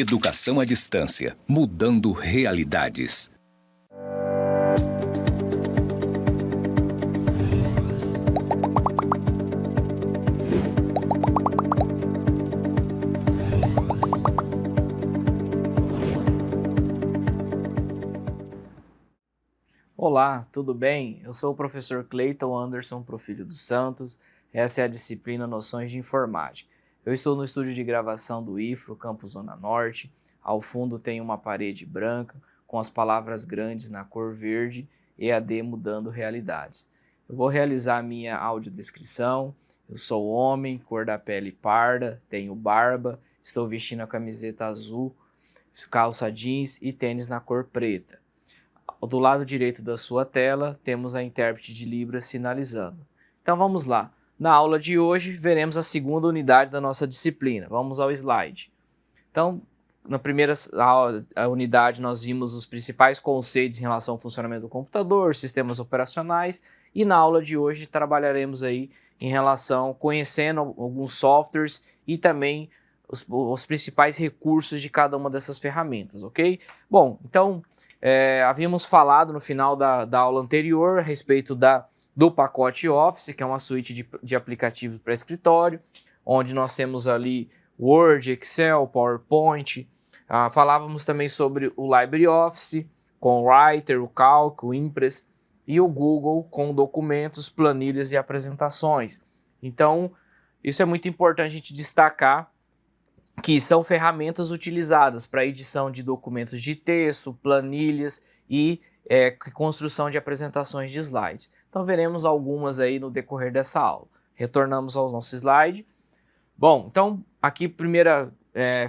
Educação à distância, mudando realidades. Olá, tudo bem? Eu sou o professor Cleiton Anderson Profilho dos Santos. Essa é a disciplina Noções de Informática. Eu estou no estúdio de gravação do IFRO, Campus Zona Norte. Ao fundo tem uma parede branca com as palavras grandes na cor verde, EAD mudando realidades. Eu vou realizar a minha audiodescrição. Eu sou homem, cor da pele parda, tenho barba, estou vestindo a camiseta azul, calça jeans e tênis na cor preta. Do lado direito da sua tela, temos a intérprete de Libras sinalizando. Então vamos lá. Na aula de hoje, veremos a segunda unidade da nossa disciplina. Vamos ao slide. Então, na primeira unidade, nós vimos os principais conceitos em relação ao funcionamento do computador, sistemas operacionais, e na aula de hoje trabalharemos aí em relação, conhecendo alguns softwares e também os principais recursos de cada uma dessas ferramentas, ok? Bom, então, havíamos falado no final da aula anterior a respeito do pacote Office, que é uma suíte de aplicativos para escritório, onde nós temos ali Word, Excel, PowerPoint. Falávamos também sobre o LibreOffice, com o Writer, o Calc, o Impress, e o Google com documentos, planilhas e apresentações. Então, isso é muito importante a gente destacar, que são ferramentas utilizadas para edição de documentos de texto, planilhas e construção de apresentações de slides. Então veremos algumas aí no decorrer dessa aula. Retornamos ao nosso slide. Bom, então aqui a primeira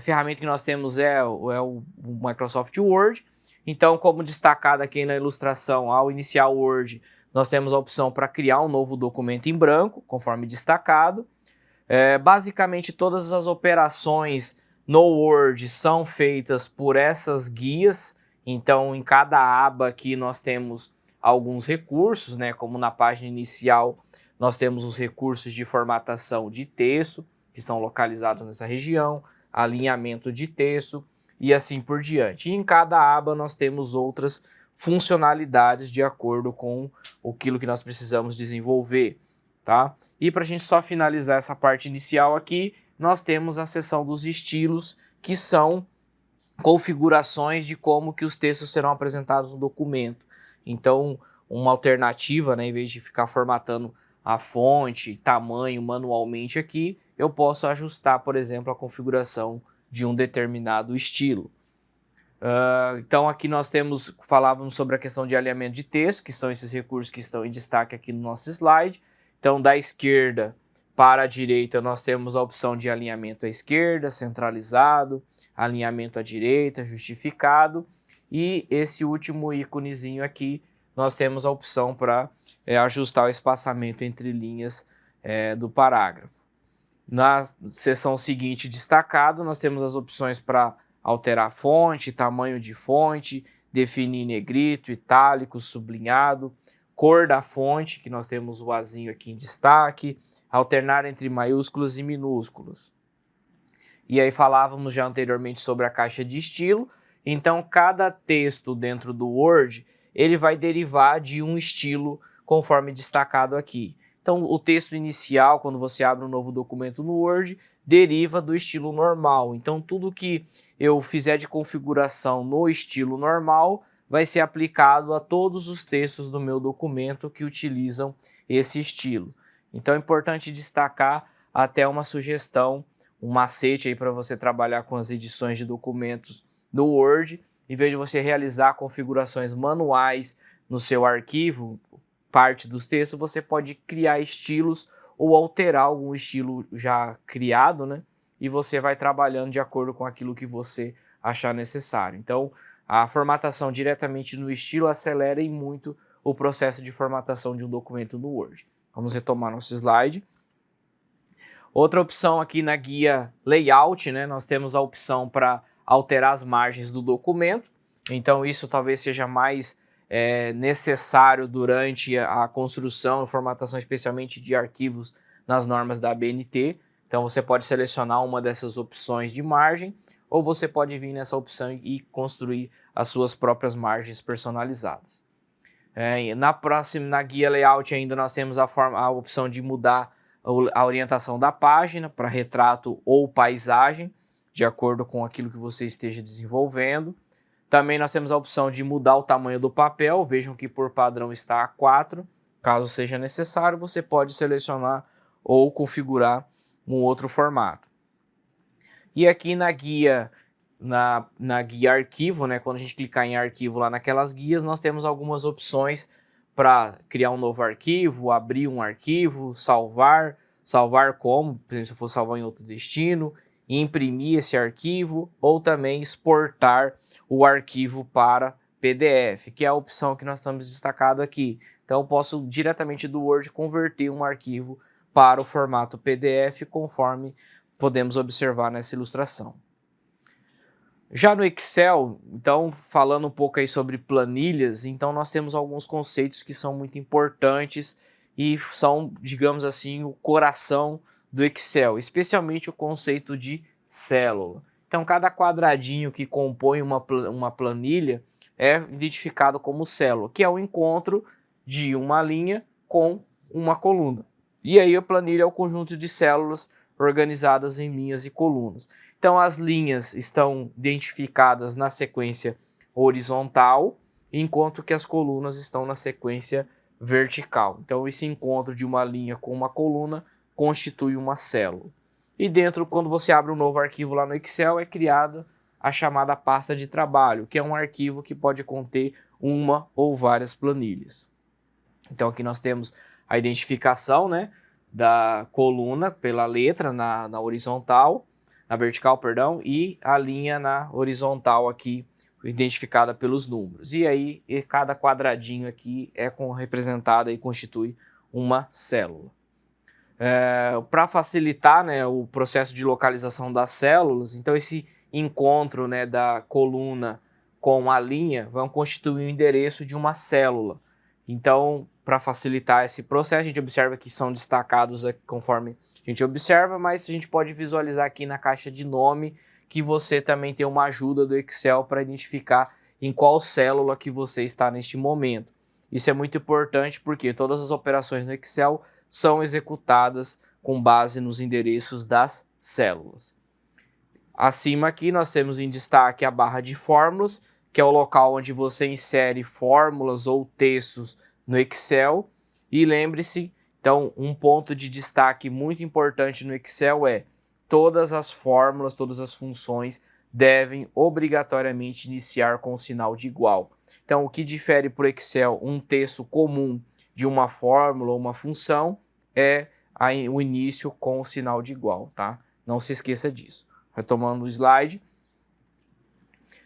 ferramenta que nós temos é o Microsoft Word. Então, como destacado aqui na ilustração, ao iniciar o Word, nós temos a opção para criar um novo documento em branco, conforme destacado. Basicamente todas as operações no Word são feitas por essas guias, então em cada aba aqui nós temos alguns recursos, né? Como na página inicial nós temos os recursos de formatação de texto, que estão localizados nessa região, alinhamento de texto e assim por diante. E em cada aba nós temos outras funcionalidades de acordo com aquilo que nós precisamos desenvolver. Tá? E para a gente só finalizar essa parte inicial aqui, nós temos a seção dos estilos, que são configurações de como que os textos serão apresentados no documento. Então, uma alternativa, né, em vez de ficar formatando a fonte, tamanho manualmente aqui, eu posso ajustar, por exemplo, a configuração de um determinado estilo. Então aqui nós falávamos sobre a questão de alinhamento de texto, que são esses recursos que estão em destaque aqui no nosso slide. Então, da esquerda para a direita, nós temos a opção de alinhamento à esquerda, centralizado, alinhamento à direita, justificado, e esse último íconezinho aqui, nós temos a opção para ajustar o espaçamento entre linhas do parágrafo. Na seção seguinte, destacado, nós temos as opções para alterar fonte, tamanho de fonte, definir negrito, itálico, sublinhado, cor da fonte, que nós temos o azinho aqui em destaque, alternar entre maiúsculas e minúsculas. E aí falávamos já anteriormente sobre a caixa de estilo. Então, cada texto dentro do Word, ele vai derivar de um estilo conforme destacado aqui. Então, o texto inicial, quando você abre um novo documento no Word, deriva do estilo normal. Então, tudo que eu fizer de configuração no estilo normal vai ser aplicado a todos os textos do meu documento que utilizam esse estilo. Então é importante destacar até uma sugestão, um macete aí para você trabalhar com as edições de documentos do Word. Em vez de você realizar configurações manuais no seu arquivo, parte dos textos, você pode criar estilos ou alterar algum estilo já criado, né? E você vai trabalhando de acordo com aquilo que você achar necessário. Então, a formatação diretamente no estilo acelera em muito o processo de formatação de um documento no Word. Vamos retomar nosso slide. Outra opção aqui na guia Layout, né? Nós temos a opção para alterar as margens do documento. Então isso talvez seja mais necessário durante a construção e formatação, especialmente de arquivos nas normas da ABNT. Então você pode selecionar uma dessas opções de margem, ou você pode vir nessa opção e construir as suas próprias margens personalizadas. Na guia layout ainda nós temos a opção de mudar a orientação da página para retrato ou paisagem, de acordo com aquilo que você esteja desenvolvendo. Também nós temos a opção de mudar o tamanho do papel, vejam que por padrão está A4. Caso seja necessário, você pode selecionar ou configurar um outro formato. E aqui na guia, na guia arquivo, né, quando a gente clicar em arquivo lá naquelas guias, nós temos algumas opções para criar um novo arquivo, abrir um arquivo, salvar como, por exemplo, se eu for salvar em outro destino, imprimir esse arquivo ou também exportar o arquivo para PDF, que é a opção que nós estamos destacado aqui. Então eu posso diretamente do Word converter um arquivo para o formato PDF, conforme podemos observar nessa ilustração. Já no Excel, então falando um pouco aí sobre planilhas, então nós temos alguns conceitos que são muito importantes e são, digamos assim, o coração do Excel, especialmente o conceito de célula. Então cada quadradinho que compõe uma planilha é identificado como célula, que é o encontro de uma linha com uma coluna. E aí a planilha é o conjunto de células organizadas em linhas e colunas. Então as linhas estão identificadas na sequência horizontal, enquanto que as colunas estão na sequência vertical. Então esse encontro de uma linha com uma coluna constitui uma célula. E dentro, quando você abre um novo arquivo lá no Excel, é criada a chamada pasta de trabalho, que é um arquivo que pode conter uma ou várias planilhas. Então aqui nós temos a identificação, né, da coluna pela letra na horizontal, na vertical, perdão, e a linha na horizontal aqui, identificada pelos números. E aí, cada quadradinho aqui é representado e constitui uma célula. Para facilitar, né, o processo de localização das células, então esse encontro, né, da coluna com a linha vão constituir o endereço de uma célula. Então, para facilitar esse processo, a gente observa que são destacados conforme a gente observa, mas a gente pode visualizar aqui na caixa de nome que você também tem uma ajuda do Excel para identificar em qual célula que você está neste momento. Isso é muito importante porque todas as operações no Excel são executadas com base nos endereços das células. Acima aqui nós temos em destaque a barra de fórmulas, que é o local onde você insere fórmulas ou textos no Excel. E lembre-se, então, um ponto de destaque muito importante no Excel é todas as fórmulas, todas as funções devem obrigatoriamente iniciar com o sinal de igual. Então, o que difere para o Excel um texto comum de uma fórmula ou uma função é o início com o sinal de igual, tá? Não se esqueça disso. Retomando o slide.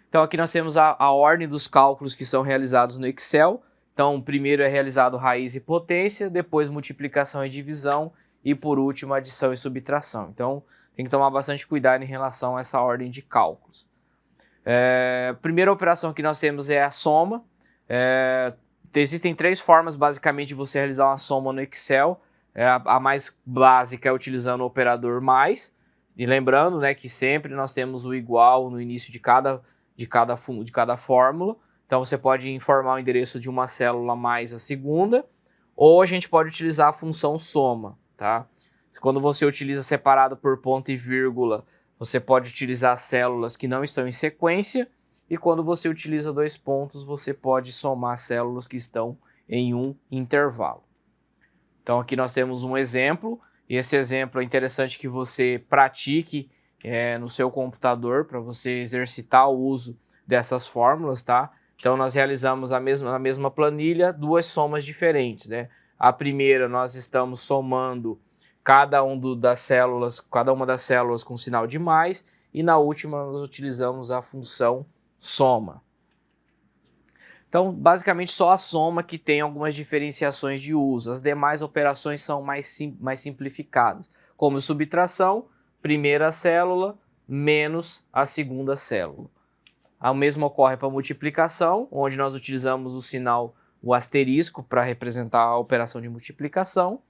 Então aqui nós temos a ordem dos cálculos que são realizados no Excel. Então primeiro é realizado raiz e potência, depois multiplicação e divisão e por último adição e subtração. Então tem que tomar bastante cuidado em relação a essa ordem de cálculos. A primeira operação que nós temos é a soma. Existem três formas basicamente de você realizar uma soma no Excel. A mais básica é utilizando o operador mais. E lembrando, né, que sempre nós temos o igual no início de cada fórmula. Então você pode informar o endereço de uma célula mais a segunda, ou a gente pode utilizar a função soma, tá? Quando você utiliza separado por ponto e vírgula, você pode utilizar células que não estão em sequência, e quando você utiliza dois pontos, você pode somar células que estão em um intervalo. Então aqui nós temos um exemplo, e esse exemplo é interessante que você pratique no seu computador para você exercitar o uso dessas fórmulas, tá? Então nós realizamos na mesma planilha duas somas diferentes, né? A primeira nós estamos somando cada uma das células com sinal de mais, e na última nós utilizamos a função soma. Então, basicamente, só a soma que tem algumas diferenciações de uso. As demais operações são mais simplificadas, como subtração, primeira célula menos a segunda célula. O mesmo ocorre para multiplicação, onde nós utilizamos o asterisco para representar a operação de multiplicação.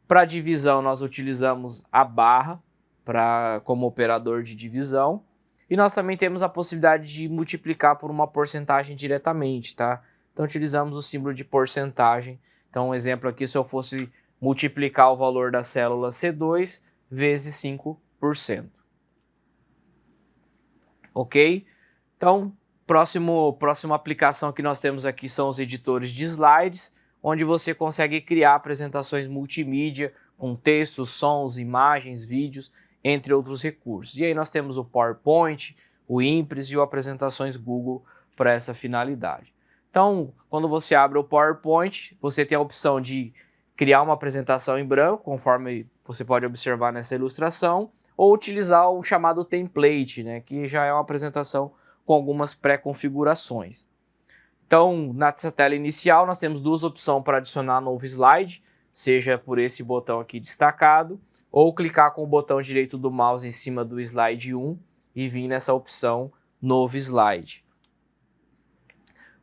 Para divisão, nós utilizamos a barra como operador de divisão. E nós também temos a possibilidade de multiplicar por uma porcentagem diretamente, tá? Então utilizamos o símbolo de porcentagem. Então um exemplo aqui, se eu fosse multiplicar o valor da célula C2 vezes 5%. Ok? Então, próxima aplicação que nós temos aqui são os editores de slides, onde você consegue criar apresentações multimídia com textos, sons, imagens, vídeos, entre outros recursos. E aí nós temos o PowerPoint, o Impress e o Apresentações Google para essa finalidade. Então, quando você abre o PowerPoint, você tem a opção de criar uma apresentação em branco, conforme você pode observar nessa ilustração, ou utilizar o chamado template, né, que já é uma apresentação com algumas pré-configurações. Então, nessa tela inicial, nós temos duas opções para adicionar novo slide, seja por esse botão aqui destacado, ou clicar com o botão direito do mouse em cima do slide 1 e vir nessa opção novo slide.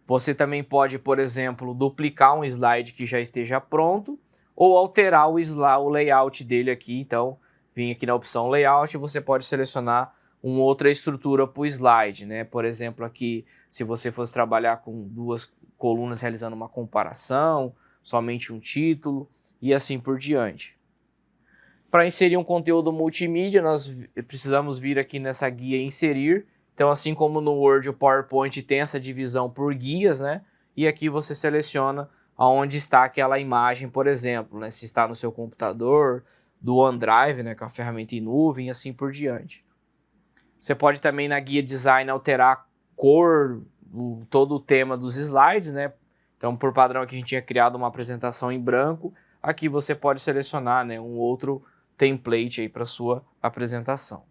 Você também pode, por exemplo, duplicar um slide que já esteja pronto ou alterar o layout dele aqui. Então, vim aqui na opção layout, você pode selecionar uma outra estrutura para o slide, né? Por exemplo, aqui, se você fosse trabalhar com duas colunas realizando uma comparação, somente um título e assim por diante. Para inserir um conteúdo multimídia, nós precisamos vir aqui nessa guia inserir. Então, assim como no Word, o PowerPoint tem essa divisão por guias, né? E aqui você seleciona aonde está aquela imagem, por exemplo, né? Se está no seu computador, do OneDrive, né? Que é uma ferramenta em nuvem e assim por diante. Você pode também na guia Design alterar a cor, todo o tema dos slides, né? Então, por padrão aqui a gente tinha criado uma apresentação em branco. Aqui você pode selecionar, né, um outro template aí para sua apresentação.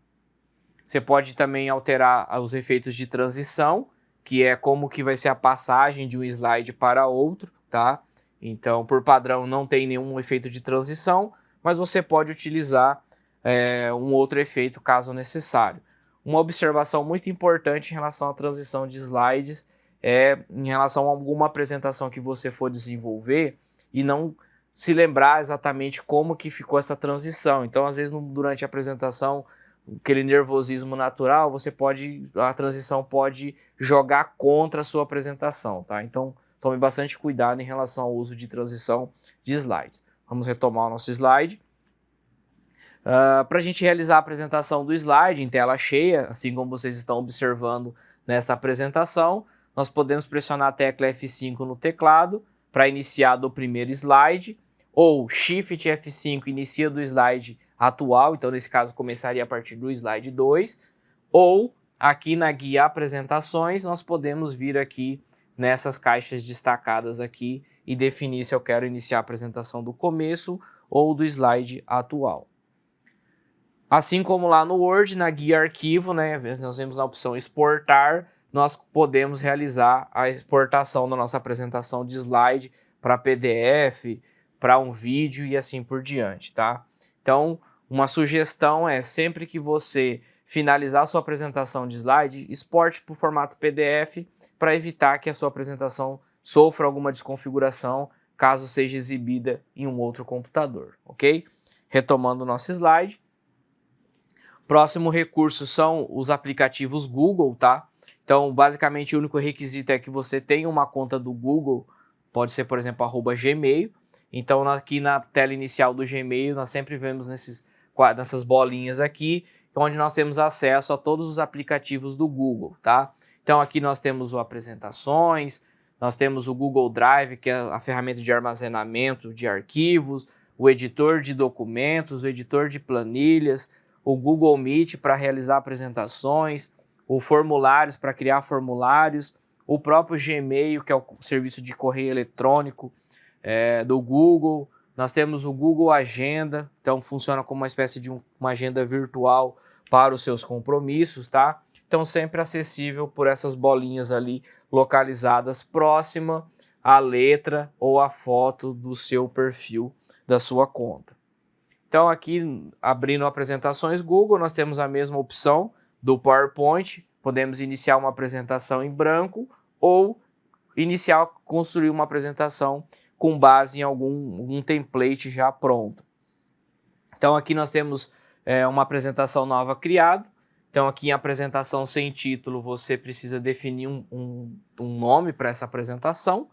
Você pode também alterar os efeitos de transição, que é como que vai ser a passagem de um slide para outro, tá? Então, por padrão, não tem nenhum efeito de transição, mas você pode utilizar um outro efeito caso necessário. Uma observação muito importante em relação à transição de slides é em relação a alguma apresentação que você for desenvolver e não se lembrar exatamente como que ficou essa transição. Então, às vezes, durante a apresentação, aquele nervosismo natural, a transição pode jogar contra a sua apresentação, tá? Então, tome bastante cuidado em relação ao uso de transição de slides. Vamos retomar o nosso slide. Para a gente realizar a apresentação do slide em tela cheia, assim como vocês estão observando nesta apresentação, nós podemos pressionar a tecla F5 no teclado para iniciar do primeiro slide, ou Shift F5 inicia do slide atual, então nesse caso começaria a partir do slide 2, ou aqui na guia apresentações nós podemos vir aqui nessas caixas destacadas aqui e definir se eu quero iniciar a apresentação do começo ou do slide atual. Assim como lá no Word, na guia arquivo, né, nós vemos na opção exportar, nós podemos realizar a exportação da nossa apresentação de slide para PDF, para um vídeo e assim por diante, tá? Então, uma sugestão é sempre que você finalizar a sua apresentação de slide, exporte para o formato PDF para evitar que a sua apresentação sofra alguma desconfiguração caso seja exibida em um outro computador, ok? Retomando o nosso slide. Próximo recurso são os aplicativos Google, tá? Então, basicamente, o único requisito é que você tenha uma conta do Google, pode ser, por exemplo, @Gmail. Então, aqui na tela inicial do Gmail, nós sempre vemos nessas bolinhas aqui, onde nós temos acesso a todos os aplicativos do Google, tá? Então, aqui nós temos o Apresentações, nós temos o Google Drive, que é a ferramenta de armazenamento de arquivos, o editor de documentos, o editor de planilhas, o Google Meet para realizar apresentações, o formulários para criar formulários, o próprio Gmail, que é o serviço de correio eletrônico do Google. Nós temos o Google Agenda, então funciona como uma espécie de uma agenda virtual para os seus compromissos, tá? Então sempre acessível por essas bolinhas ali localizadas próxima à letra ou à foto do seu perfil da sua conta. Então aqui, abrindo apresentações Google, nós temos a mesma opção do PowerPoint, podemos iniciar uma apresentação em branco ou construir uma apresentação com base em algum template já pronto. Então aqui nós temos uma apresentação nova criada, Então aqui em apresentação sem título você precisa definir um nome para essa apresentação.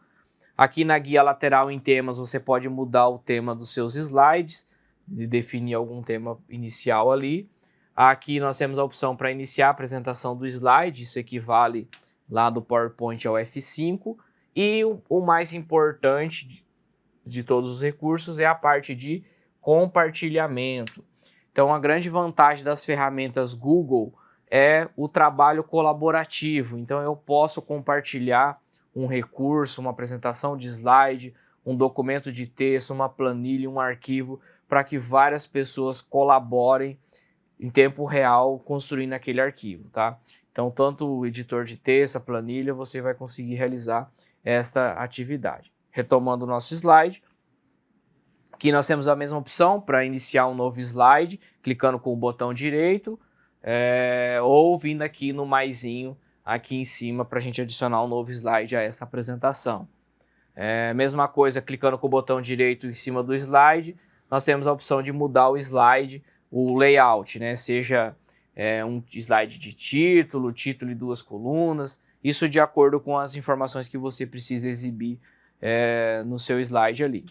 Aqui na guia lateral em temas você pode mudar o tema dos seus slides, de definir algum tema inicial ali. Aqui nós temos a opção para iniciar a apresentação do slide, isso equivale lá do PowerPoint ao F5. E o mais importante de todos os recursos é a parte de compartilhamento. Então, a grande vantagem das ferramentas Google é o trabalho colaborativo. Então, eu posso compartilhar um recurso, uma apresentação de slide, um documento de texto, uma planilha, um arquivo, para que várias pessoas colaborem em tempo real construindo aquele arquivo, tá? Então, tanto o editor de texto, a planilha, você vai conseguir realizar esta atividade. Retomando o nosso slide, aqui nós temos a mesma opção para iniciar um novo slide, clicando com o botão direito, ou vindo aqui no maisinho aqui em cima para a gente adicionar um novo slide a essa apresentação. Mesma coisa, clicando com o botão direito em cima do slide, nós temos a opção de mudar o slide, o layout, né? Seja um slide de título e 2 colunas, isso de acordo com as informações que você precisa exibir no seu slide ali.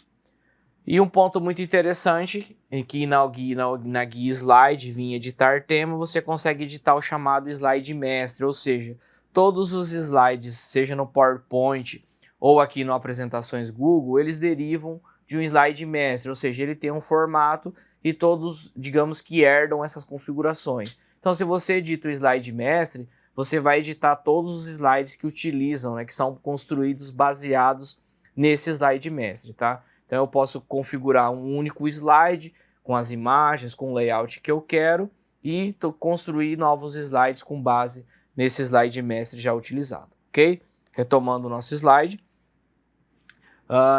E um ponto muito interessante é que na guia slide, em editar tema, você consegue editar o chamado slide mestre, ou seja, todos os slides, seja no PowerPoint ou aqui no Apresentações Google, eles derivam de um slide mestre, ou seja, ele tem um formato e todos, digamos que herdam essas configurações. Então, se você edita o slide mestre, você vai editar todos os slides que utilizam, né, que são construídos baseados nesse slide mestre, tá? Então eu posso configurar um único slide com as imagens, com o layout que eu quero e construir novos slides com base nesse slide mestre já utilizado, ok? Retomando o nosso slide,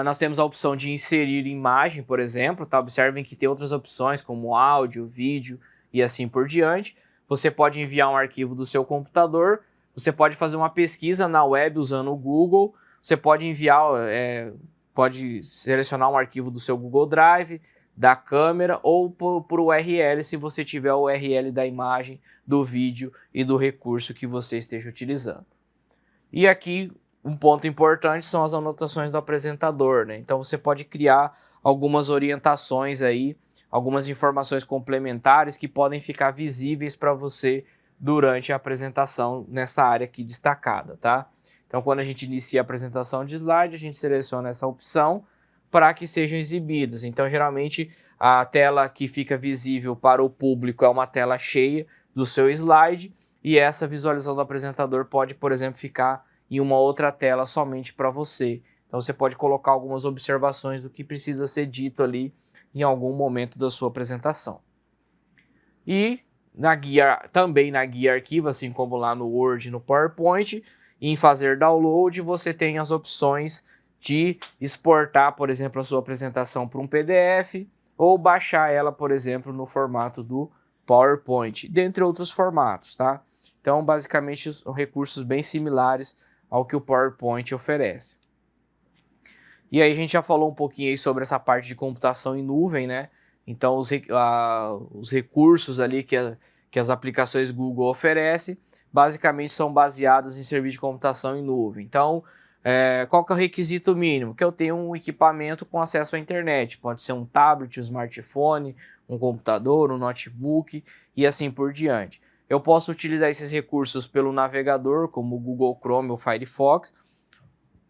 nós temos a opção de inserir imagem, por exemplo, tá? Observem que tem outras opções como áudio, vídeo e assim por diante. Você pode enviar um arquivo do seu computador, você pode fazer uma pesquisa na web usando o Google, você pode enviar, pode selecionar um arquivo do seu Google Drive, da câmera ou por URL, se você tiver o URL da imagem, do vídeo e do recurso que você esteja utilizando. E aqui um ponto importante são as anotações do apresentador, né? Então você pode criar algumas orientações aí, algumas informações complementares que podem ficar visíveis para você durante a apresentação nessa área aqui destacada, tá? Então, quando a gente inicia a apresentação de slide, a gente seleciona essa opção para que sejam exibidos. Então, geralmente, a tela que fica visível para o público é uma tela cheia do seu slide e essa visualização do apresentador pode, por exemplo, ficar em uma outra tela somente para você. Então, você pode colocar algumas observações do que precisa ser dito ali em algum momento da sua apresentação. E também na guia arquivo, assim como lá no Word e no PowerPoint, em fazer download, você tem as opções de exportar, por exemplo, a sua apresentação para um PDF ou baixar ela, por exemplo, no formato do PowerPoint, dentre outros formatos, tá? Então, basicamente, são recursos bem similares ao que o PowerPoint oferece. E aí a gente já falou um pouquinho aí sobre essa parte de computação em nuvem, né? Então, os recursos ali que as aplicações Google oferecem, basicamente são baseados em serviço de computação em nuvem. Então, qual que é o requisito mínimo? Que eu tenha um equipamento com acesso à internet. Pode ser um tablet, um smartphone, um computador, um notebook e assim por diante. Eu posso utilizar esses recursos pelo navegador, como o Google Chrome ou Firefox,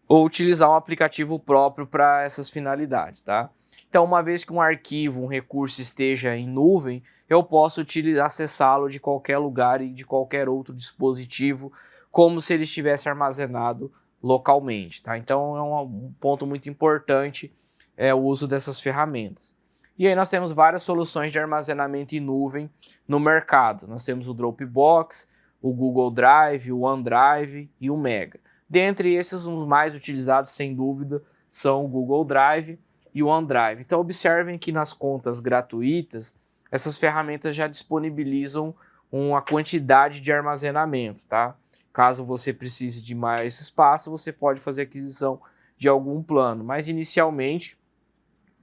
ou utilizar um aplicativo próprio para essas finalidades, tá? Então, uma vez que um arquivo, um recurso esteja em nuvem, eu posso acessá-lo de qualquer lugar e de qualquer outro dispositivo, como se ele estivesse armazenado localmente, tá? Então, é um ponto muito importante o uso dessas ferramentas. E aí nós temos várias soluções de armazenamento em nuvem no mercado. Nós temos o Dropbox, o Google Drive, o OneDrive e o Mega. Dentre esses, os mais utilizados, sem dúvida, são o Google Drive e o OneDrive. Então, observem que nas contas gratuitas, essas ferramentas já disponibilizam uma quantidade de armazenamento, tá? Caso você precise de mais espaço, você pode fazer aquisição de algum plano, mas inicialmente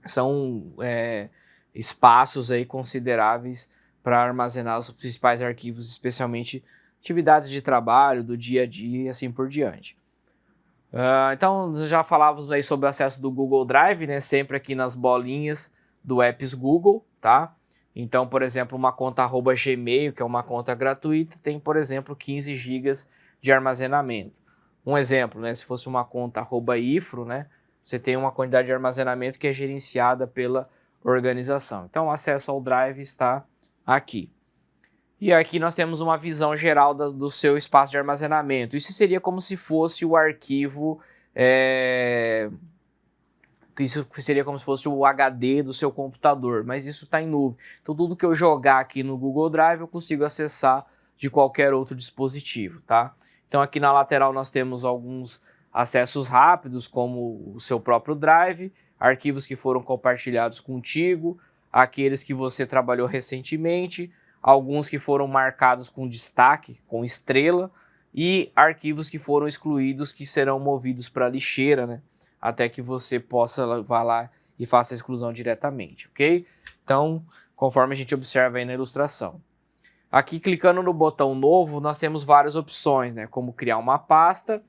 são espaços aí consideráveis para armazenar os principais arquivos, especialmente atividades de trabalho, do dia a dia e assim por diante. Então, já falávamos aí sobre o acesso do Google Drive, né? Sempre aqui nas bolinhas do Apps Google, tá? Então, por exemplo, uma conta @gmail, que é uma conta gratuita, tem, por exemplo, 15 GB de armazenamento. Um exemplo, né? Se fosse uma conta @ifro, né? Você tem uma quantidade de armazenamento que é gerenciada pela organização. Então, o acesso ao Drive está aqui. E aqui nós temos uma visão geral do seu espaço de armazenamento. Isso seria como se fosse o arquivo, isso seria como se fosse o HD do seu computador, mas isso está em nuvem. Então tudo que eu jogar aqui no Google Drive eu consigo acessar de qualquer outro dispositivo, tá? Então aqui na lateral nós temos alguns acessos rápidos, como o seu próprio Drive, arquivos que foram compartilhados contigo, aqueles que você trabalhou recentemente, alguns que foram marcados com destaque, com estrela, e arquivos que foram excluídos que serão movidos para a lixeira, né? Até que você possa vá lá e faça a exclusão diretamente, ok? Então, conforme a gente observa aí na ilustração. Aqui, clicando no botão novo, nós temos várias opções, né? Como criar uma pasta.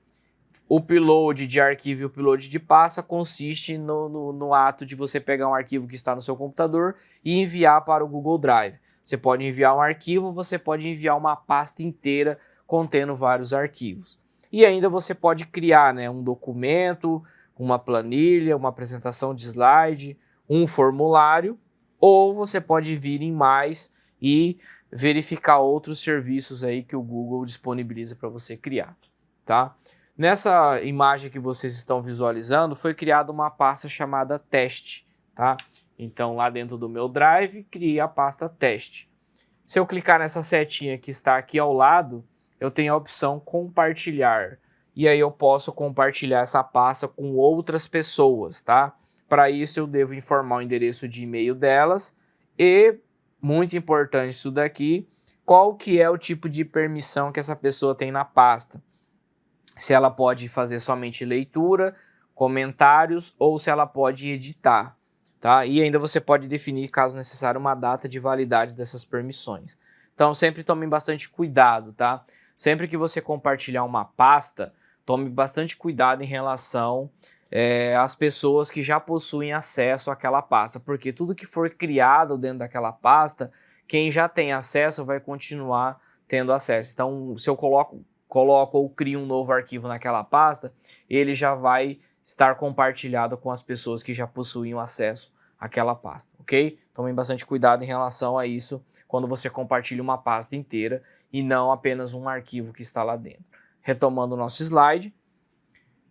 O upload de arquivo e o upload de pasta consiste no ato de você pegar um arquivo que está no seu computador e enviar para o Google Drive. Você pode enviar um arquivo, você pode enviar uma pasta inteira contendo vários arquivos. E ainda você pode criar, né, um documento, uma planilha, uma apresentação de slide, um formulário, ou você pode vir em mais e verificar outros serviços aí que o Google disponibiliza para você criar, tá? Nessa imagem que vocês estão visualizando, foi criada uma pasta chamada teste, tá? Então, lá dentro do meu Drive, criei a pasta teste. Se eu clicar nessa setinha que está aqui ao lado, eu tenho a opção compartilhar. E aí eu posso compartilhar essa pasta com outras pessoas, tá? Para isso eu devo informar o endereço de e-mail delas e, muito importante isso daqui, qual que é o tipo de permissão que essa pessoa tem na pasta. Se ela pode fazer somente leitura, comentários ou se ela pode editar, tá? E ainda você pode definir, caso necessário, uma data de validade dessas permissões. Então sempre tome bastante cuidado, tá? Sempre que você compartilhar uma pasta, tome bastante cuidado em relação às pessoas que já possuem acesso àquela pasta, porque tudo que for criado dentro daquela pasta, quem já tem acesso vai continuar tendo acesso. Então, se eu coloco ou crio um novo arquivo naquela pasta, ele já vai estar compartilhado com as pessoas que já possuíam acesso àquela pasta, ok? Tomem bastante cuidado em relação a isso quando você compartilha uma pasta inteira e não apenas um arquivo que está lá dentro. Retomando o nosso slide.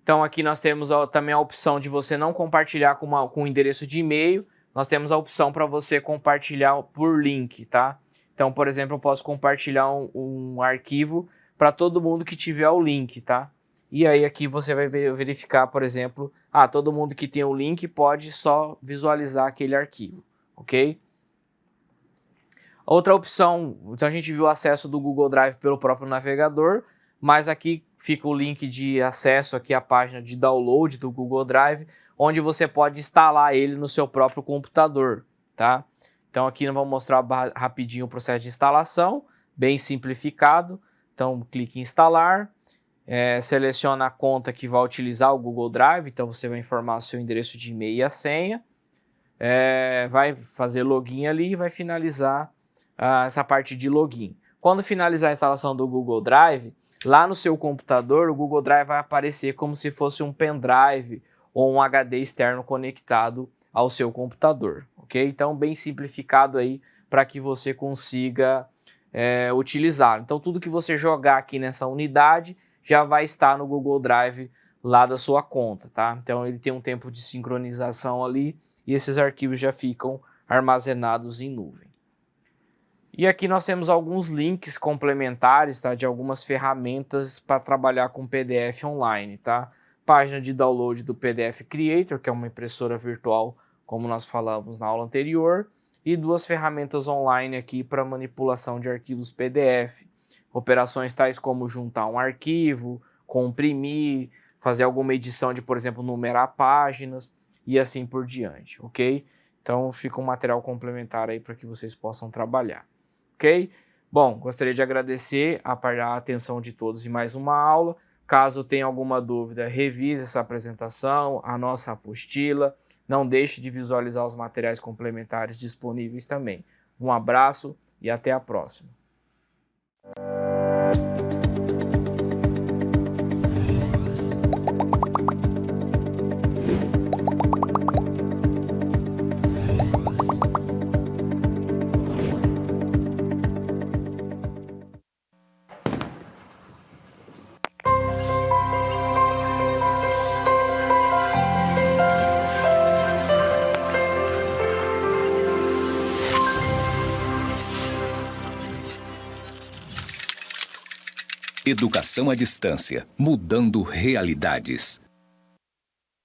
Então aqui nós temos também a opção de você não compartilhar com o endereço de e-mail, nós temos a opção para você compartilhar por link, tá? Então, por exemplo, eu posso compartilhar um arquivo para todo mundo que tiver o link, tá? E aí aqui você vai verificar, por exemplo, todo mundo que tem o link pode só visualizar aquele arquivo, ok? Outra opção, então a gente viu o acesso do Google Drive pelo próprio navegador, mas aqui fica o link de acesso aqui à página de download do Google Drive, onde você pode instalar ele no seu próprio computador, tá? Então aqui nós vamos mostrar rapidinho o processo de instalação, bem simplificado. Então clique em instalar, seleciona a conta que vai utilizar o Google Drive, então você vai informar o seu endereço de e-mail e a senha, vai fazer login ali e vai finalizar essa parte de login. Quando finalizar a instalação do Google Drive, lá no seu computador, o Google Drive vai aparecer como se fosse um pendrive ou um HD externo conectado ao seu computador, ok? Então, bem simplificado aí para que você consiga utilizar. Então, tudo que você jogar aqui nessa unidade já vai estar no Google Drive lá da sua conta, tá? Então, ele tem um tempo de sincronização ali e esses arquivos já ficam armazenados em nuvem. E aqui nós temos alguns links complementares, tá, de algumas ferramentas para trabalhar com PDF online, tá? Página de download do PDF Creator, que é uma impressora virtual, como nós falamos na aula anterior, e duas ferramentas online aqui para manipulação de arquivos PDF. Operações tais como juntar um arquivo, comprimir, fazer alguma edição de, por exemplo, numerar páginas e assim por diante, ok? Então fica um material complementar aí para que vocês possam trabalhar. ok? Bom, gostaria de agradecer a atenção de todos em mais uma aula. Caso tenha alguma dúvida, revise essa apresentação, a nossa apostila. Não deixe de visualizar os materiais complementares disponíveis também. Um abraço e até a próxima. Educação à distância, mudando realidades.